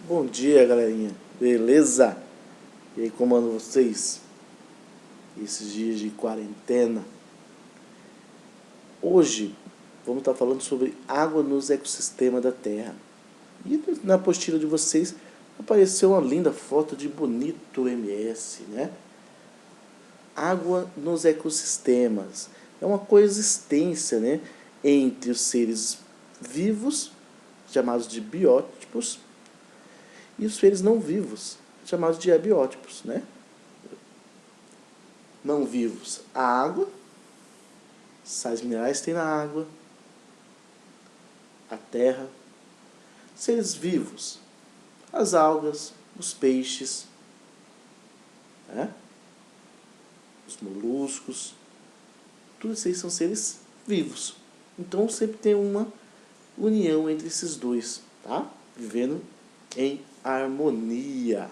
Bom dia, galerinha. Beleza? E aí, como andam vocês? Esses dias de quarentena. Hoje, vamos estar falando sobre água nos ecossistemas da Terra. E na apostila de vocês apareceu uma linda foto de bonito MS, né? Água nos ecossistemas. É uma coexistência, né, entre os seres vivos, chamados de biótipos, e os seres não vivos, chamados de abiótipos, né? Não vivos, a água, sais minerais tem na água, a terra. Seres vivos, as algas, os peixes, né? Os moluscos, tudo isso aí são seres vivos. Então sempre tem uma união entre esses dois, tá? Vivendo em harmonia.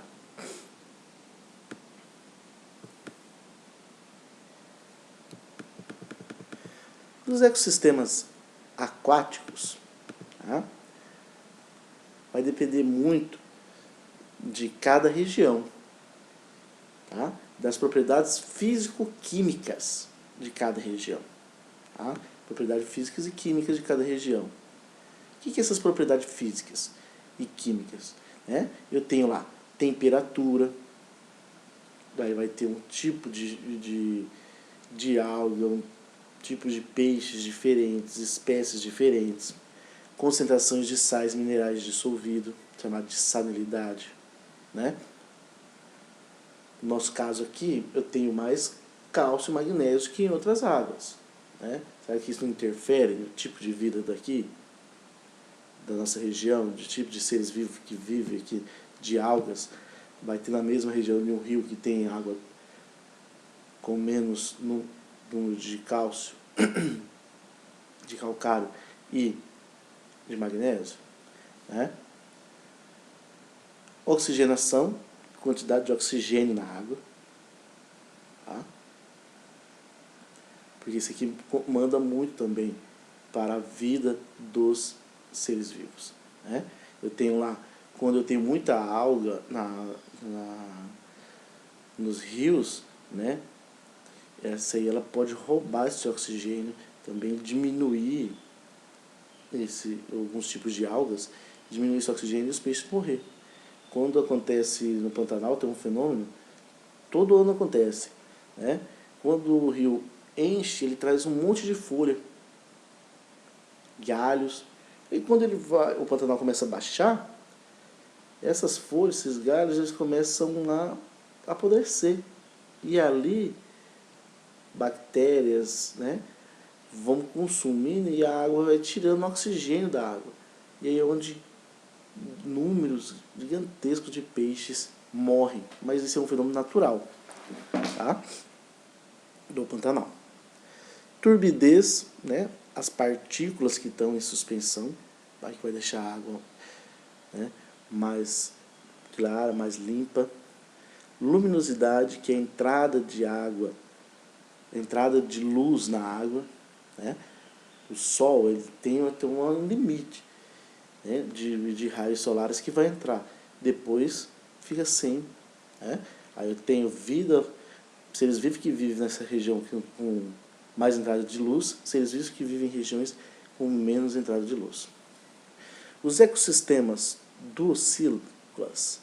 Nos ecossistemas aquáticos, tá? Vai depender muito de cada região, tá? Das propriedades físico-químicas de cada região, tá? Propriedades físicas e químicas de cada região. O que são essas propriedades físicas e químicas, né? Eu tenho lá temperatura, daí vai ter um tipo de alga, um tipo de peixes diferentes, espécies diferentes, concentrações de sais minerais dissolvidos, chamado de salinidade, né? No nosso caso aqui, eu tenho mais cálcio e magnésio que em outras águas, né? Será que isso não interfere no tipo de vida daqui, da nossa região, de tipo de seres vivos que vivem aqui, de algas? Vai ter na mesma região de um rio que tem água com menos número de cálcio, de calcário e de magnésio, né? Oxigenação, quantidade de oxigênio na água, tá? Porque isso aqui manda muito também para a vida dos seres vivos, né? Eu tenho lá, quando eu tenho muita alga nos rios, né? Essa aí ela pode roubar esse oxigênio, também diminuir alguns tipos de algas, diminuir esse oxigênio e os peixes morrer. Quando acontece no Pantanal, tem um fenômeno, todo ano acontece, né? Quando o rio enche, ele traz um monte de folha, galhos, e quando o Pantanal começa a baixar, essas folhas, esses galhos, eles começam a apodrecer. E ali, bactérias, né, vão consumindo e a água vai tirando o oxigênio da água. E aí é onde números gigantescos de peixes morrem. Mas isso é um fenômeno natural, tá? Do Pantanal. Turbidez, né? As partículas que estão em suspensão, tá? Que vai deixar a água, né, mais clara, mais limpa. Luminosidade, que é a entrada de água, entrada de luz na água, né? O Sol ele tem um limite, né, de raios solares que vai entrar. Depois fica sem, né? Aí eu tenho vida, seres vivos que vivem nessa região com mais entrada de luz, seres vivos que vivem em regiões com menos entrada de luz. Os ecossistemas docícolas,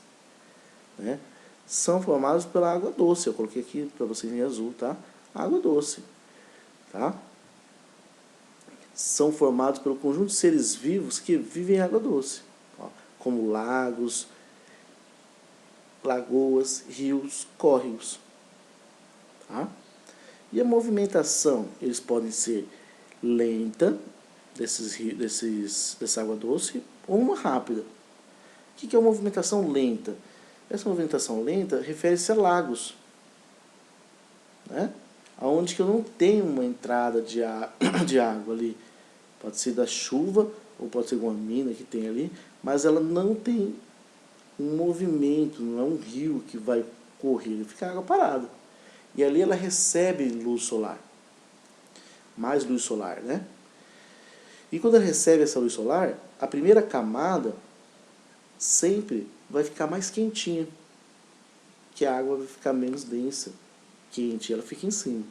né, são formados pela água doce. Eu coloquei aqui para vocês em azul, tá? Água doce, tá? São formados pelo conjunto de seres vivos que vivem em água doce, ó, como lagos, lagoas, rios, córregos, tá? E a movimentação, eles podem ser lenta, dessa água doce, ou uma rápida. O que é uma movimentação lenta? Essa movimentação lenta refere-se a lagos, né? Onde que eu não tenho uma entrada de água ali. Pode ser da chuva, ou pode ser alguma mina que tem ali, mas ela não tem um movimento, não é um rio que vai correr, ele fica água parada. E ali ela recebe luz solar, mais luz solar, né? E quando ela recebe essa luz solar, a primeira camada sempre vai ficar mais quentinha, que a água vai ficar menos densa, quente, ela fica em cima.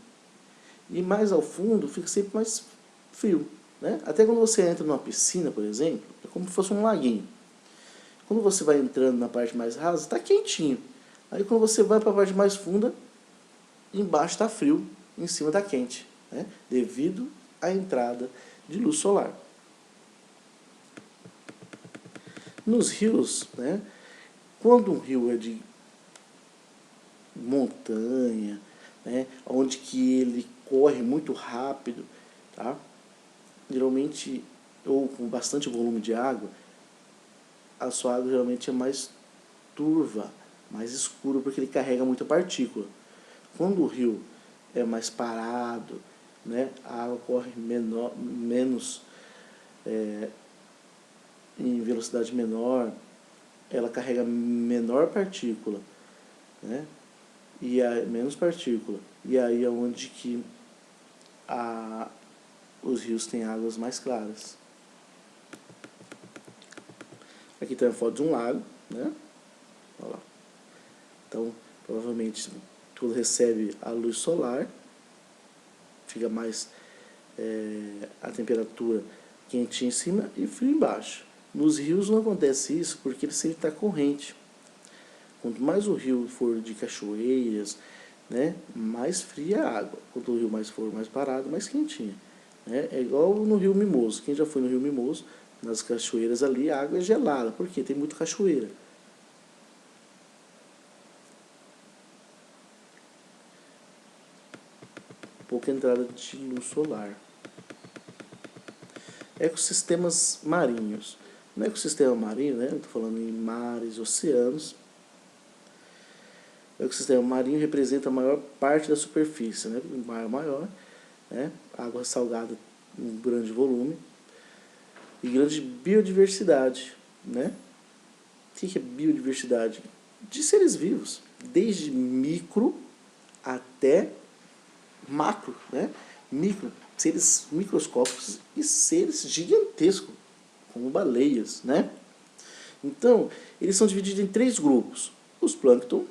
E mais ao fundo fica sempre mais frio, né? Até quando você entra numa piscina, por exemplo, é como se fosse um laguinho. Quando você vai entrando na parte mais rasa, está quentinho. Aí quando você vai para a parte mais funda, embaixo está frio, em cima está quente, né? Devido à entrada de luz solar. Nos rios, né? Quando um rio é de montanha, né? Onde que ele corre muito rápido, tá? Geralmente, ou com bastante volume de água, a sua água geralmente é mais turva, mais escura, porque ele carrega muita partícula. Quando o rio é mais parado, né, a água corre menos, em velocidade menor, ela carrega menor partícula, né, e menos partícula. E aí é onde que os rios têm águas mais claras. Aqui tem a foto de um lago, né? Olha lá. Então, provavelmente, quando recebe a luz solar, fica mais a temperatura quentinha em cima e frio embaixo. Nos rios não acontece isso porque ele sempre está corrente. Quanto mais o rio for de cachoeiras, né, mais fria a água. Quanto o rio for mais parado, mais quentinha. Né? É igual no rio Mimoso. Quem já foi no rio Mimoso, nas cachoeiras ali, a água é gelada, porque tem muita cachoeira. Pouca entrada de luz solar. Ecossistemas marinhos. No ecossistema marinho, né, eu estou falando em mares, oceanos. O ecossistema marinho representa a maior parte da superfície, né, o mar maior, né, água salgada em grande volume e grande biodiversidade, né? O que é biodiversidade? De seres vivos, desde micro até macro, né? Micro, seres microscópicos e seres gigantescos, como baleias, né? Então, eles são divididos em 3 grupos: os plâncton,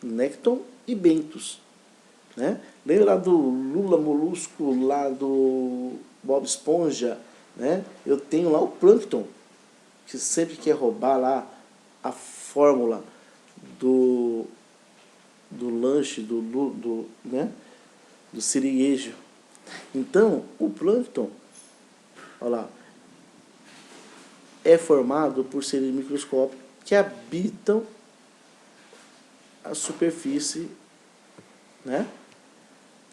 nécton e bentos, né? Lembra lá do Lula Molusco, lá do Bob Esponja, né? Eu tenho lá o plâncton, que sempre quer roubar lá a fórmula do lanche, né? Do siriguejo. Então, o plâncton, olha lá, é formado por seres microscópicos que habitam a superfície, né?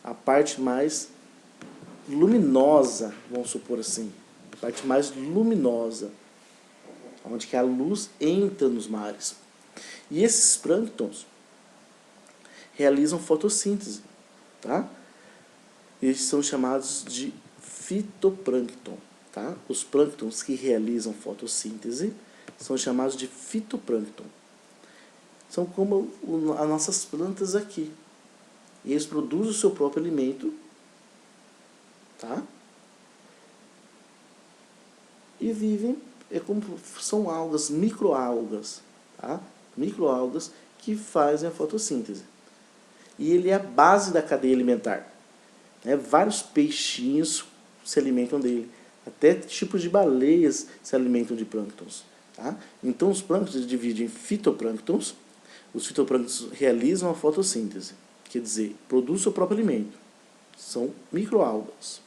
A parte mais luminosa, vamos supor assim, a parte mais luminosa, onde que a luz entra nos mares. E esses plânctons realizam fotossíntese, tá? Eles são chamados de fitoplâncton, tá? Os plânctons que realizam fotossíntese são chamados de fitoplâncton. São como as nossas plantas aqui. E eles produzem o seu próprio alimento, tá? E vivem, são algas, microalgas, tá? Microalgas que fazem a fotossíntese. E ele é a base da cadeia alimentar. Né? Vários peixinhos se alimentam dele. Até tipos de baleias se alimentam de plânctons. Tá? Então os plânctons se dividem em fitoplânctons. Os fitoplânctons realizam a fotossíntese, quer dizer, produzem o seu próprio alimento. São microalgas.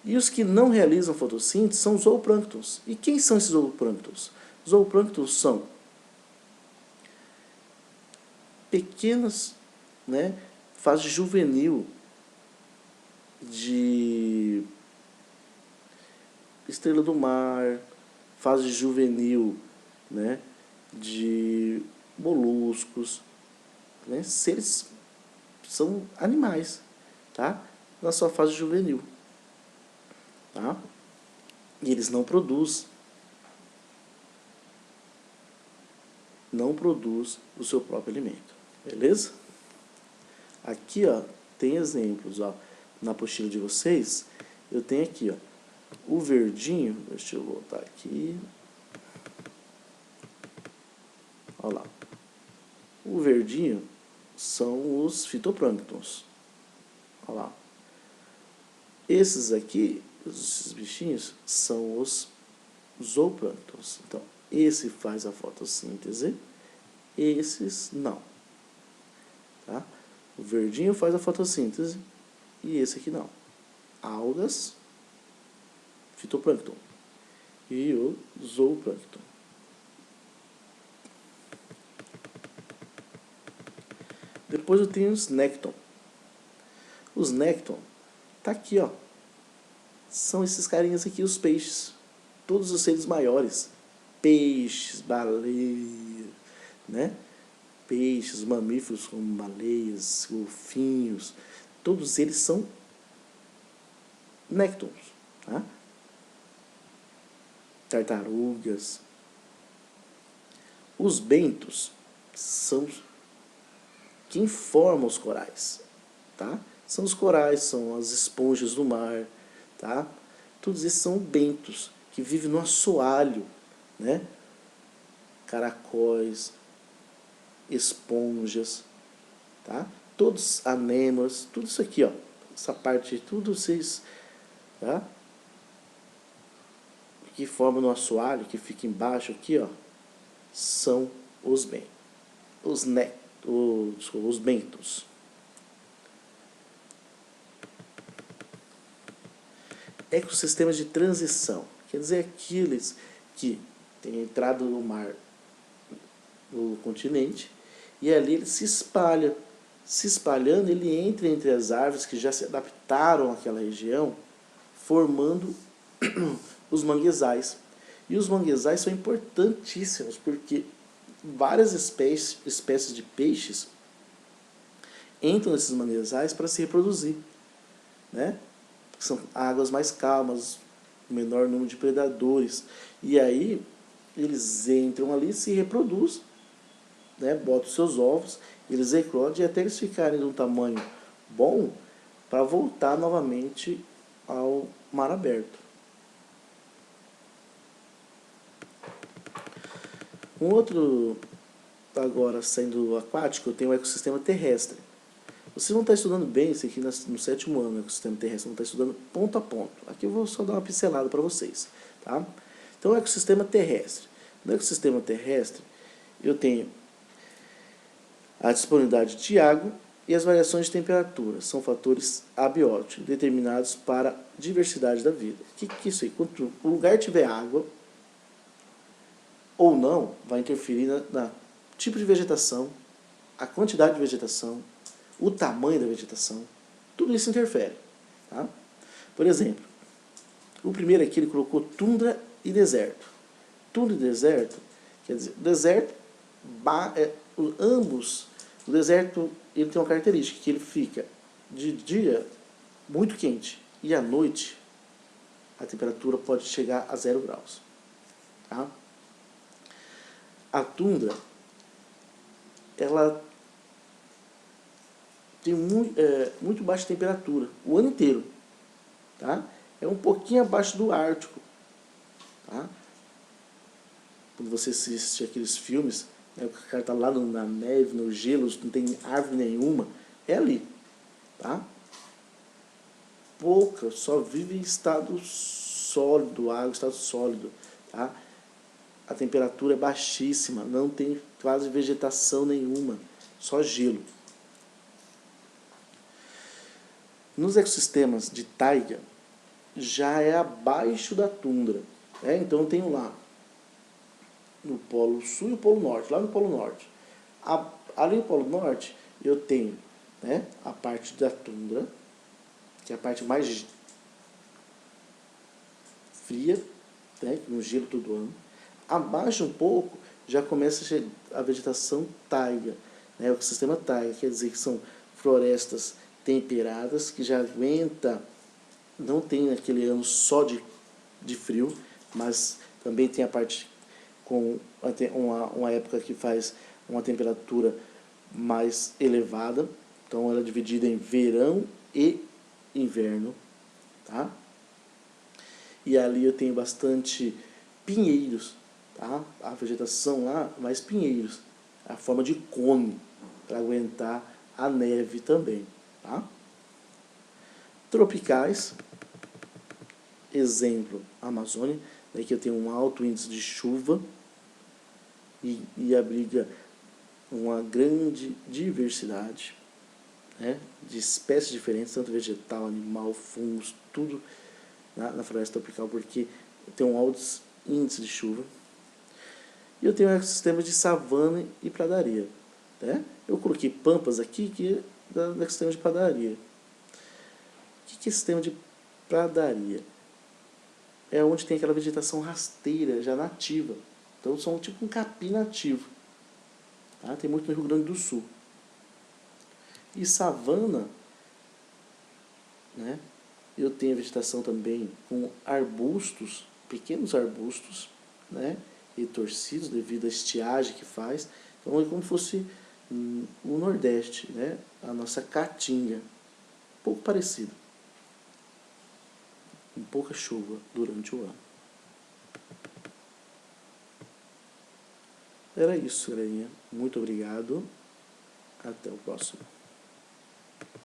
E os que não realizam fotossíntese são os zooplânctons. E quem são esses zooplânctons? Os zooplânctons são pequenas, né, fase juvenil de estrela do mar, fase juvenil, né, de moluscos, né, seres, são animais, tá, na sua fase juvenil, tá, e eles não produzem o seu próprio alimento, beleza? Aqui, ó, tem exemplos, ó, na apostila de vocês, eu tenho aqui, ó, o verdinho, deixa eu voltar aqui, Olha lá. O verdinho são os fitoplânctons. Olha lá. Esses aqui, esses bichinhos, são os zooplânctons. Então, esse faz a fotossíntese, esses não. Tá? O verdinho faz a fotossíntese e esse aqui não. Algas, fitoplâncton e o zooplâncton. Depois eu tenho os nécton. Os nécton tá aqui, ó. São esses carinhas aqui, os peixes. Todos os seres maiores. Peixes, baleias, né? Peixes, mamíferos como baleias, golfinhos. Todos eles são néctons, tá? Tartarugas. Os bentos são quem forma os corais, tá? São os corais, são as esponjas do mar, tá? Todos esses são bentos que vivem no assoalho, né? Caracóis, esponjas, tá? Todos anêmonas, tudo isso aqui, ó. Essa parte, tudo vocês, tá? Que formam no assoalho, que fica embaixo aqui, ó, são os bentos, os bentos. Ecossistemas de transição, quer dizer, aqueles que têm entrado no mar, no continente, e ali ele se espalha. Se espalhando, ele entra entre as árvores que já se adaptaram àquela região, formando os manguezais. E os manguezais são importantíssimos, porque várias espécies de peixes entram nesses manguezais para se reproduzir, né? São águas mais calmas, menor número de predadores. E aí eles entram ali, se reproduzem, né? Botam seus ovos, eles eclodem até eles ficarem de um tamanho bom para voltar novamente ao mar aberto. Um outro, agora saindo do aquático, eu tenho o ecossistema terrestre. Vocês vão estar estudando bem isso aqui no 7º ano, o ecossistema terrestre, vão estar estudando ponto a ponto. Aqui eu vou só dar uma pincelada para vocês. Tá? Então, o ecossistema terrestre. No ecossistema terrestre, eu tenho a disponibilidade de água e as variações de temperatura. São fatores abióticos determinados para a diversidade da vida. O que é isso aí? Quando o lugar tiver água ou não, vai interferir na tipo de vegetação, a quantidade de vegetação, o tamanho da vegetação, tudo isso interfere. Tá? Por exemplo, o primeiro aqui ele colocou tundra e deserto. Tundra e deserto, quer dizer, deserto, ambos, o deserto ele tem uma característica, que ele fica de dia muito quente e à noite a temperatura pode chegar a 0 graus. Tá? A tundra, ela tem muito baixa temperatura o ano inteiro, tá? É um pouquinho abaixo do Ártico, tá? Quando você assiste aqueles filmes, né, o cara está lá na neve, no gelo, não tem árvore nenhuma, é ali, tá? Pouca, só vive em estado sólido, água, estado sólido, tá? A temperatura é baixíssima, não tem quase vegetação nenhuma, só gelo. Nos ecossistemas de taiga, já é abaixo da tundra. Né? Então eu tenho lá no Polo Sul e o Polo Norte. Lá no Polo Norte. Ali no Polo Norte eu tenho, né, a parte da tundra, que é a parte mais fria, né, com gelo todo ano. Abaixo um pouco já começa a vegetação taiga, né, o ecossistema taiga, quer dizer que são florestas temperadas, que já aguenta, não tem aquele ano só de frio, mas também tem a parte com uma época que faz uma temperatura mais elevada, então ela é dividida em verão e inverno, tá? E ali eu tenho bastante pinheiros, tá? A vegetação lá, mais pinheiros, a forma de cone, para aguentar a neve também. Tá? Tropicais, exemplo, Amazônia, né, que eu tenho um alto índice de chuva e abriga uma grande diversidade, né, de espécies diferentes, tanto vegetal, animal, fungos, tudo na floresta tropical, porque tem um alto índice de chuva. E eu tenho ecossistemas de savana e pradaria. Né? Eu coloquei pampas aqui, que é do ecossistema de pradaria. O que é sistema de pradaria? É onde tem aquela vegetação rasteira, já nativa. Então são tipo um capim nativo. Tá? Tem muito no Rio Grande do Sul. E savana, né? Eu tenho vegetação também com arbustos, pequenos arbustos, né? Retorcidos devido à estiagem que faz. Então é como se fosse o Nordeste, né? A nossa caatinga. Um pouco parecido. Com pouca chuva durante o ano. Era isso, galerinha. Muito obrigado. Até o próximo.